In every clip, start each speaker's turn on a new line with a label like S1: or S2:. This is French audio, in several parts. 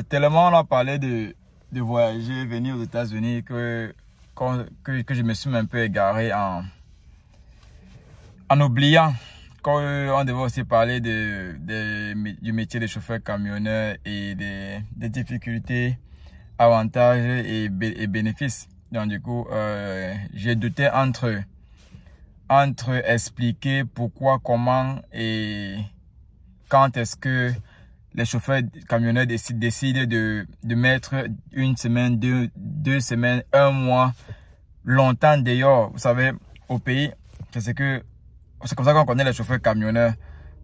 S1: tellement on a parlé de voyager, venir aux États-Unis que je me suis un peu égaré en oubliant qu'on devait aussi parler du métier de chauffeur camionneur et des difficultés, avantages et bénéfices. Donc du coup, j'ai douté entre expliquer pourquoi, comment et quand est-ce que les chauffeurs camionneurs décident de mettre une semaine, deux semaines, un mois, longtemps dehors. Vous savez, au pays, c'est comme ça qu'on connaît les chauffeurs camionneurs,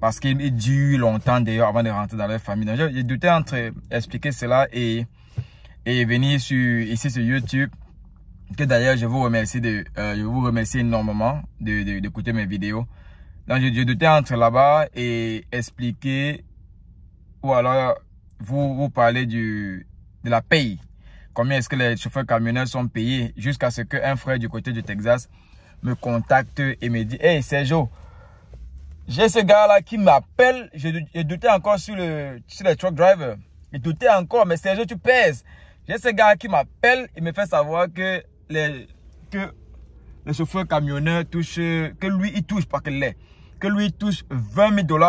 S1: parce qu'ils durent longtemps dehors avant de rentrer dans leur famille. Donc, j'ai douté entre expliquer cela et venir ici sur YouTube, que d'ailleurs je vous remercie énormément d'écouter mes vidéos. Donc, j'ai douté entre là-bas et expliquer, ou alors vous parlez de la paye. Combien est-ce que les chauffeurs camionneurs sont payés, jusqu'à ce qu'un frère du côté du Texas me contacte et me dit: hey Sergio, j'ai ce gars-là qui m'appelle. J'ai douté encore sur les truck drivers. J'ai douté encore, mais Sergio, tu pèses. J'ai ce gars qui m'appelle et me fait savoir que les chauffeurs camionneurs touchent, que lui, il touche, pas que lui, il touche $20 000.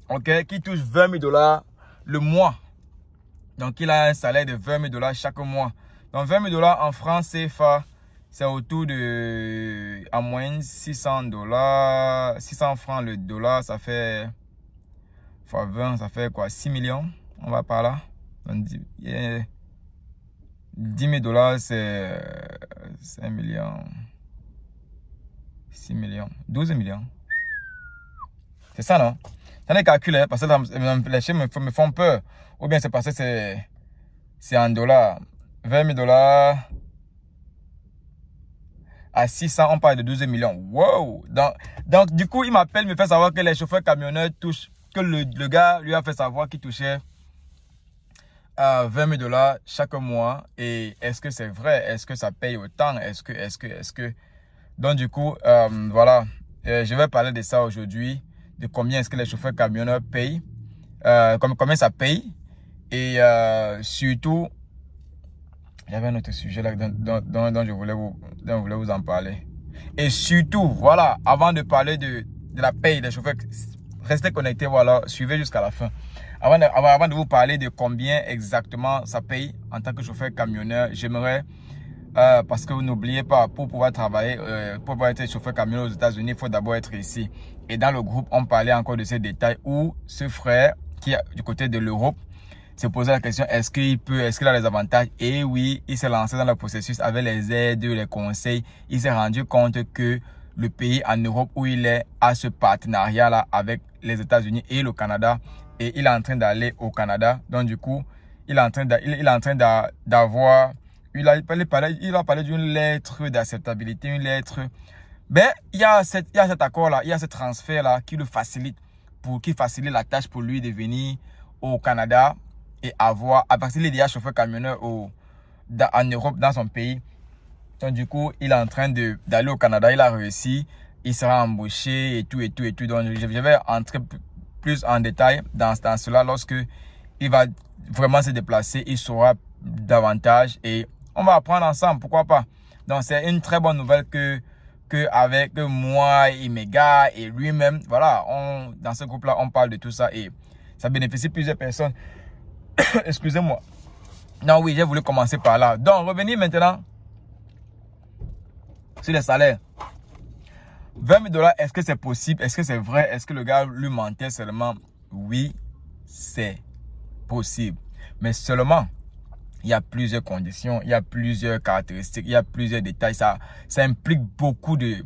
S1: Ok, qui touche $20 000 le mois. Donc, il a un salaire de $20 000 chaque mois. Donc, $20 000 en francs CFA, c'est autour de, en moyenne, $600. 600 francs le dollar, ça fait, fois 20, ça fait quoi? 6 millions, on va par là. Donc, 10 000 $, c'est 5 millions. 6 millions. 12 millions. C'est ça, non? Ça n'est calculé, parce que les chiffres me font peur. Ou bien c'est parce que c'est en dollars. $20 000 à 600, on parle de 12 millions. Wow! Donc du coup, il m'appelle, me fait savoir que les chauffeurs camionneurs touchent, que le gars lui a fait savoir qu'il touchait $20 000 chaque mois. Et est-ce que c'est vrai? Est-ce que ça paye autant? Est-ce que... Donc du coup, voilà. Je vais parler de ça aujourd'hui, de combien est-ce que les chauffeurs camionneurs payent, combien ça paye. Et surtout, j'avais un autre sujet là dont je voulais vous en parler. Et surtout, voilà, avant de parler de la paye des chauffeurs, restez connectés, voilà, suivez jusqu'à la fin. Avant de vous parler de combien exactement ça paye en tant que chauffeur camionneur, j'aimerais, parce que vous n'oubliez pas, pour pouvoir travailler, pour pouvoir être chauffeur camionneur aux États-Unis, il faut d'abord être ici. Et dans le groupe, on parlait encore de ces détails où ce frère qui est du côté de l'Europe se posait la question: est-ce qu'il a les avantages? Et oui, il s'est lancé dans le processus avec les aides, les conseils. Il s'est rendu compte que le pays en Europe où il est a ce partenariat-là avec les États-Unis et le Canada. Et il est en train d'aller au Canada. Donc du coup, il est en train d'avoir... Il a parlé d'une lettre d'acceptabilité, une lettre... Ben, il y a cet accord-là, il y a ce transfert-là qui facilite la tâche pour lui de venir au Canada et parce qu'il est déjà chauffeur camionneur en Europe, dans son pays. Donc du coup, il est en train d'aller au Canada, il a réussi, il sera embauché et tout. Donc je vais entrer plus en détail dans cela lorsque il va vraiment se déplacer, il saura davantage et on va apprendre ensemble, pourquoi pas. Donc c'est une très bonne nouvelle que avec moi et mes gars et lui-même, voilà, dans ce groupe-là, on parle de tout ça et ça bénéficie plusieurs personnes. Excusez-moi. Non, oui, j'ai voulu commencer par là. Donc, revenir maintenant sur les salaires. $20 000, est-ce que c'est possible? Est-ce que c'est vrai? Est-ce que le gars lui mentait seulement? Oui, c'est possible. Mais seulement, il y a plusieurs conditions, il y a plusieurs caractéristiques, il y a plusieurs détails. Ça implique beaucoup de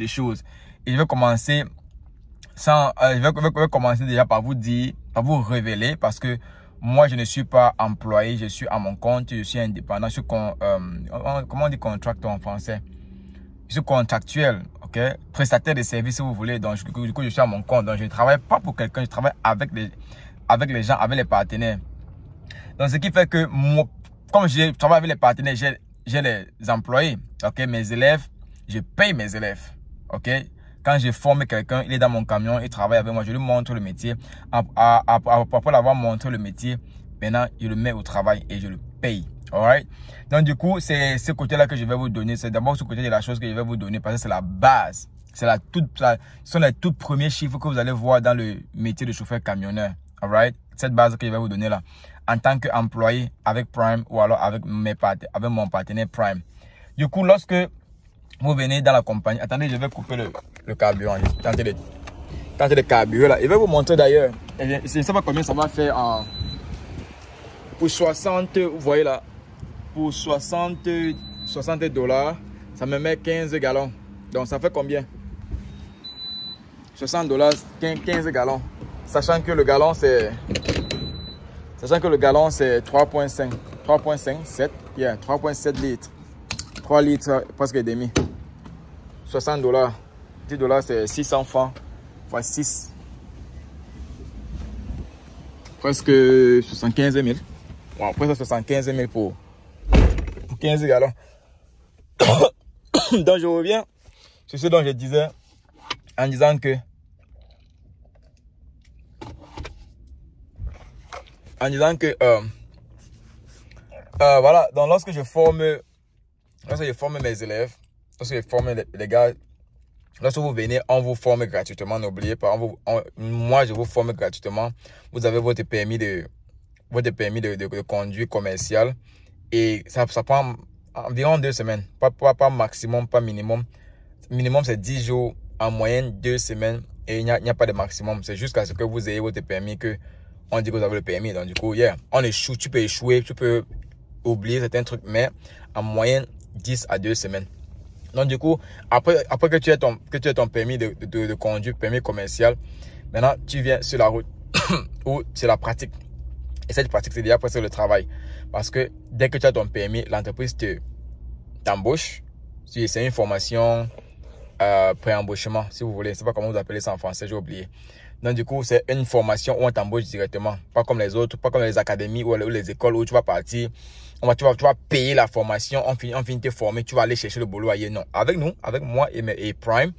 S1: choses. Et je vais commencer déjà par vous dire, par vous révéler, parce que moi, je ne suis pas employé, je suis à mon compte, je suis indépendant, je suis comment on dit contracteur en français? Je suis contractuel, ok? Prestataire de services si vous voulez. Donc, du coup, je suis à mon compte. Donc, je ne travaille pas pour quelqu'un, je travaille avec les gens, avec les partenaires. Donc, ce qui fait que moi, comme je travaille avec les partenaires, j'ai les employés, ok? Mes élèves, je paye mes élèves, ok? Quand je forme quelqu'un, il est dans mon camion, il travaille avec moi, je lui montre le métier. Après l'avoir montré le métier, Maintenant, je le mets au travail et je le paye. Alright? Donc, du coup, c'est ce côté-là que je vais vous donner. C'est d'abord ce côté de la chose que je vais vous donner parce que c'est la base. Ce sont les tout premiers chiffres que vous allez voir dans le métier de chauffeur-camionneur. Alright? Cette base que je vais vous donner là. En tant qu'employé avec Prime ou alors avec mon partenaire Prime. Du coup, lorsque vous venez dans la compagnie, attendez, je vais couper le carburant. Tentez de carburer là. Je vais vous montrer d'ailleurs. Je ne sais pas combien ça va faire pour 60, vous voyez là. Pour 60 $, ça me met 15 gallons. Donc ça fait combien? 60 $, 15 gallons. Sachant que le galon c'est 3.5, 7, yeah, 3.7 litres. 3 litres presque et demi. 60 $, 10 $, c'est 600 francs fois 6. Presque 75 000. Wow, presque 75 000 pour 15 gallons. Donc je reviens sur ce dont je disais en disant que voilà, donc lorsque je forme mes élèves, lorsque je forme les gars, lorsque vous venez, on vous forme gratuitement, n'oubliez pas, moi je vous forme gratuitement. Vous avez votre permis de conduite commerciale et ça prend environ 2 semaines, pas maximum, pas minimum. Minimum c'est 10 jours, en moyenne 2 semaines et il n'y a pas de maximum. C'est jusqu'à ce que vous ayez votre permis que on dit que vous avez le permis. Donc du coup, yeah, on échoue, tu peux échouer, tu peux oublier certains trucs, mais en moyenne 10 à 2 semaines. Donc du coup, après que tu aies ton permis de conduire, permis commercial, maintenant tu viens sur la route où c'est la pratique. Et cette pratique, c'est déjà presque le travail. Parce que dès que tu as ton permis, l'entreprise t'embauche. C'est une formation pré-embauchement, si vous voulez. Je ne sais pas comment vous appelez ça en français, j'ai oublié. Donc du coup, c'est une formation où on t'embauche directement. Pas comme les autres, pas comme les académies ou les écoles où tu vas partir. Tu vas payer la formation, on finit de te former, tu vas aller chercher le boulot ailleurs. Non, avec nous, avec moi et Prime,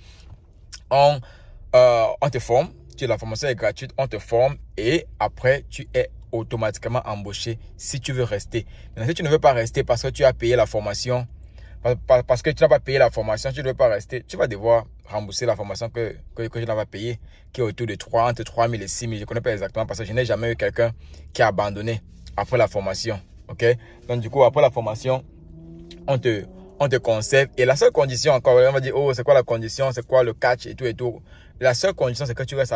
S1: on te forme. La formation est gratuite, on te forme et après, tu es automatiquement embauché si tu veux rester. Maintenant, si tu ne veux pas rester parce que tu as payé la formation, parce que tu n'as pas payé la formation, tu ne veux pas rester, tu vas devoir rembourser la formation que je n'avais payée, qui est autour de entre 3 000 et 6 000. Je ne connais pas exactement parce que je n'ai jamais eu quelqu'un qui a abandonné après la formation. Ok? Donc, du coup, après la formation, on te conserve. Et la seule condition, encore, on va dire, oh, c'est quoi la condition, c'est quoi le catch et tout et tout. La seule condition, c'est que tu restes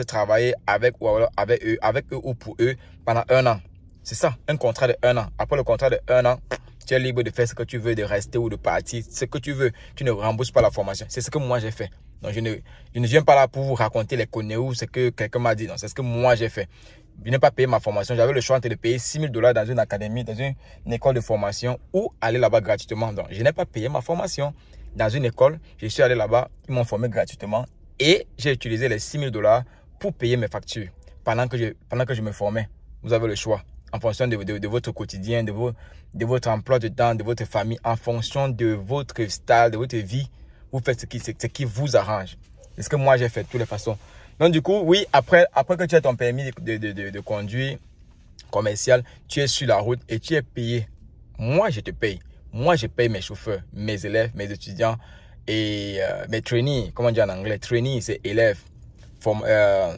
S1: travailler avec eux ou pour eux pendant 1 an. C'est ça, un contrat de 1 an. Après le contrat de 1 an, tu es libre de faire ce que tu veux, de rester ou de partir, ce que tu veux. Tu ne rembourses pas la formation. C'est ce que moi j'ai fait. Donc, je ne viens pas là pour vous raconter les conneries ou ce que quelqu'un m'a dit. Non, c'est ce que moi j'ai fait. Je n'ai pas payé ma formation. J'avais le choix entre de payer 6 000 $ dans une académie, dans une école de formation ou aller là-bas gratuitement. Donc, je n'ai pas payé ma formation dans une école. Je suis allé là-bas, ils m'ont formé gratuitement et j'ai utilisé les 6 000 $ pour payer mes factures pendant que je me formais. Vous avez le choix en fonction de votre quotidien, de votre emploi de temps, de votre famille, en fonction de votre style, de votre vie. Vous faites ce qui vous arrange. C'est ce que moi j'ai fait de toutes les façons. Donc du coup, oui, après que tu as ton permis de conduire commercial, tu es sur la route et tu es payé. Moi, je te paye. Moi, je paye mes chauffeurs, mes élèves, mes étudiants et mes trainees. Comment on dit en anglais? Trainees, c'est élèves.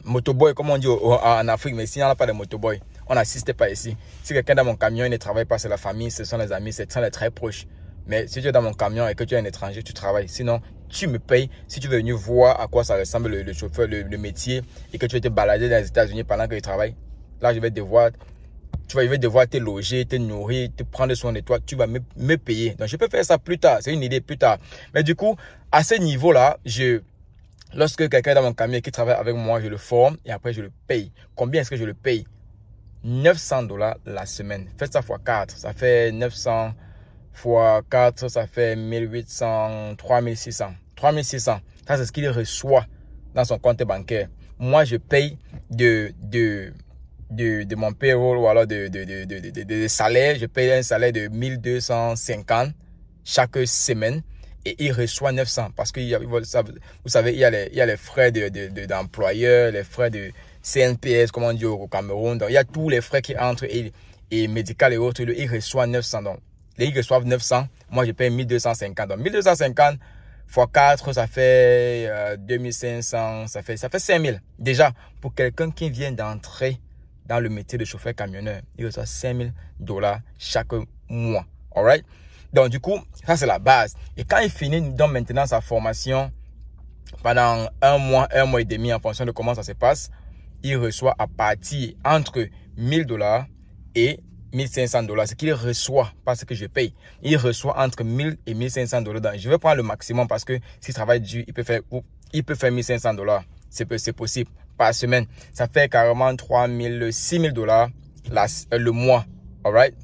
S1: Motoboy, comme on dit en Afrique, mais s'il n'y en a pas de motoboy, on n'assiste pas ici. Si quelqu'un dans mon camion il ne travaille pas, c'est la famille, ce sont les amis, ce sont les très proches. Mais si tu es dans mon camion et que tu es un étranger, tu travailles. Sinon, tu me payes. Si tu veux venir voir à quoi ça ressemble le chauffeur, le métier, et que tu veux te balader dans les États-Unis pendant que je travaille, là, je vais devoir te loger, te nourrir, te prendre soin de toi. Tu vas me payer. Donc, je peux faire ça plus tard. C'est une idée plus tard. Mais du coup, à ce niveau-là, lorsque quelqu'un est dans mon camion qui travaille avec moi, je le forme et après, je le paye. Combien est-ce que je le paye? 900 $ la semaine. Faites ça fois 4. Ça fait 900 fois 4, ça fait 1800, 3600. 3600. Ça, c'est ce qu'il reçoit dans son compte bancaire. Moi, je paye de mon payroll ou alors de salaire. Je paye un salaire de 1250 chaque semaine et il reçoit 900 parce que vous savez, il y a les frais d'employeur, les frais CNPS, comme on dit au Cameroun. Donc, il y a tous les frais qui entrent et médical et autres. Il reçoit 900. Donc, ils reçoivent 900. Moi, je paye 1250. Donc, 1250 x 4, ça fait 2500. Ça fait 5000. Déjà, pour quelqu'un qui vient d'entrer dans le métier de chauffeur camionneur, il reçoit $5000 chaque mois. Alright? Donc, du coup, ça, c'est la base. Et quand il finit donc maintenant sa formation, pendant un mois et demi, en fonction de comment ça se passe, il reçoit à partir entre $1000 et $1500. Ce qu'il reçoit, pas ce que je paye. Il reçoit entre 1000 et $1500. Je vais prendre le maximum parce que s'il travaille dur, il peut faire $1500. C'est possible par semaine. Ça fait carrément 3000, $6000 le mois. Alright?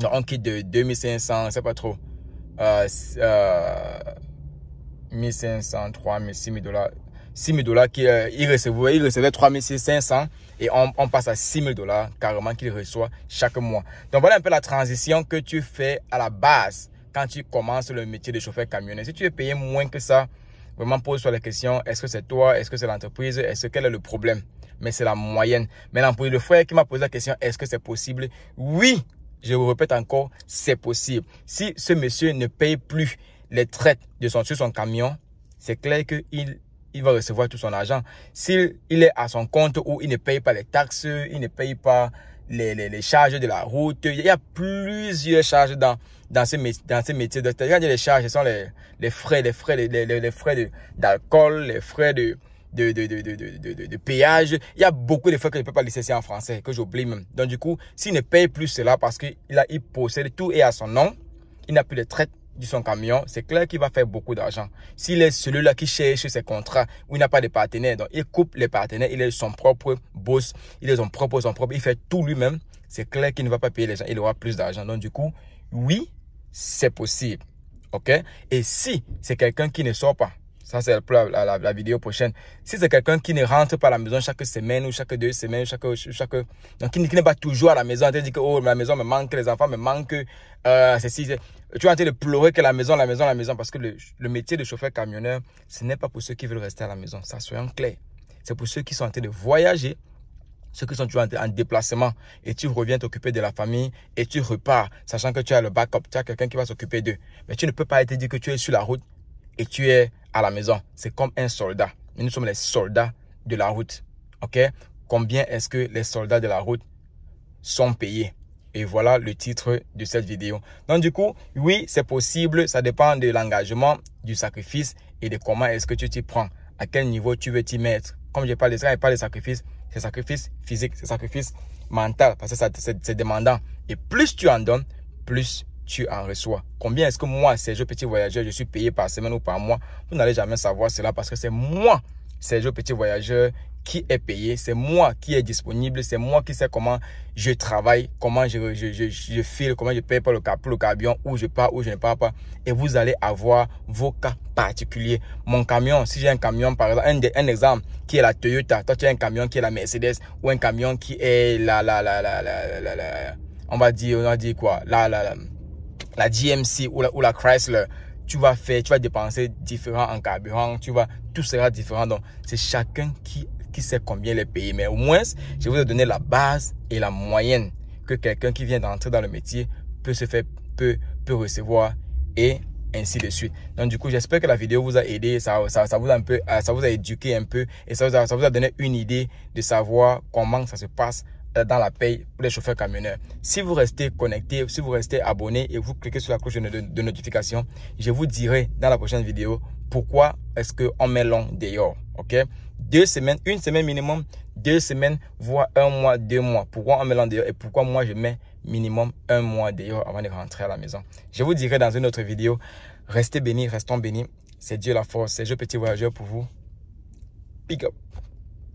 S1: Donc, on quitte de 2500, c'est pas trop. 1500, 3000, $6000. $6000 qu'il recevait 3500 et on passe à $6000 carrément qu'il reçoit chaque mois. Donc voilà un peu la transition que tu fais à la base quand tu commences le métier de chauffeur camionneur. Si tu es payé moins que ça, vraiment pose-toi la question, est-ce que c'est toi, est-ce que c'est l'entreprise, quel est le problème? Mais c'est la moyenne. Maintenant, pour le frère qui m'a posé la question, est-ce que c'est possible? Oui, je vous répète encore, c'est possible. Si ce monsieur ne paye plus les traites sur son camion, c'est clair qu'il va recevoir tout son argent. S'il est à son compte où il ne paye pas les taxes, il ne paye pas les charges de la route, il y a plusieurs charges dans ce métier. C'est-à-dire les charges, ce sont les frais d'alcool, les frais de péage. Il y a beaucoup de frais que je ne peux pas licencier en français, que j'oublie même. Donc du coup, s'il ne paye plus cela parce qu'il possède tout et à son nom, il n'a plus de traite de son camion, c'est clair qu'il va faire beaucoup d'argent. S'il est celui-là qui cherche ses contrats où il n'a pas de partenaire, donc il coupe les partenaires, il est son propre boss, il est son propre, il fait tout lui-même, c'est clair qu'il ne va pas payer les gens, il aura plus d'argent. Donc du coup, oui, c'est possible. Ok? Et si c'est quelqu'un qui ne sort pas, ça c'est la vidéo prochaine. Si c'est quelqu'un qui ne rentre pas à la maison chaque semaine ou chaque 2 semaines, donc qui n'est pas toujours à la maison, tu dis que oh, la maison me manque, les enfants me manquent, ceci, tu es en train de pleurer que la maison, parce que le métier de chauffeur camionneur, ce n'est pas pour ceux qui veulent rester à la maison, ça soyons clairs. C'est pour ceux qui sont en train de voyager, ceux qui sont toujours en déplacement et tu reviens t'occuper de la famille et tu repars, sachant que tu as le backup, tu as quelqu'un qui va s'occuper d'eux. Mais tu ne peux pas te dire que tu es sur la route et tu es à la maison. C'est comme un soldat. Nous sommes les soldats de la route. Ok? Combien est-ce que les soldats de la route sont payés? Et voilà le titre de cette vidéo. Donc du coup, oui, c'est possible. Ça dépend de l'engagement, du sacrifice et de comment est-ce que tu t'y prends. À quel niveau tu veux t'y mettre. Comme je parle de ça, je parle de sacrifice. C'est sacrifice physique, c'est sacrifice mental. Parce que c'est demandant. Et plus tu en donnes, plus tu en reçois. Combien est-ce que moi, Sergio Petit Voyageur, je suis payé par semaine ou par mois? Vous n'allez jamais savoir cela parce que c'est moi, Sergio Petit Voyageur, qui est payé. C'est moi qui est disponible. C'est moi qui sais comment je travaille, comment je file, comment je paye pour le camion, où je pars, où je ne pars pas. Et vous allez avoir vos cas particuliers. Mon camion, si j'ai un camion, par exemple, un exemple qui est la Toyota, toi tu as un camion qui est la Mercedes ou un camion qui est on va dire quoi, la GMC ou la Chrysler, tu vas dépenser différent en carburant, tout sera différent. Donc, c'est chacun qui sait combien les payer. Mais au moins, je vous ai donné la base et la moyenne que quelqu'un qui vient d'entrer dans le métier peut recevoir et ainsi de suite. Donc, du coup, j'espère que la vidéo vous a aidé, ça vous a éduqué un peu et ça vous a donné une idée de savoir comment ça se passe dans la paye pour les chauffeurs camionneurs. Si vous restez connecté, si vous restez abonné et vous cliquez sur la cloche de notification, je vous dirai dans la prochaine vidéo pourquoi est-ce qu'on met long dehors. Ok? 2 semaines, 1 semaine minimum, 2 semaines, voire 1 mois, 2 mois. Pourquoi on met long dehors et pourquoi moi je mets minimum 1 mois dehors avant de rentrer à la maison. Je vous dirai dans une autre vidéo. Restez bénis, restons bénis. C'est Dieu la force. C'est Sergio Petit Voyageur pour vous. Big up.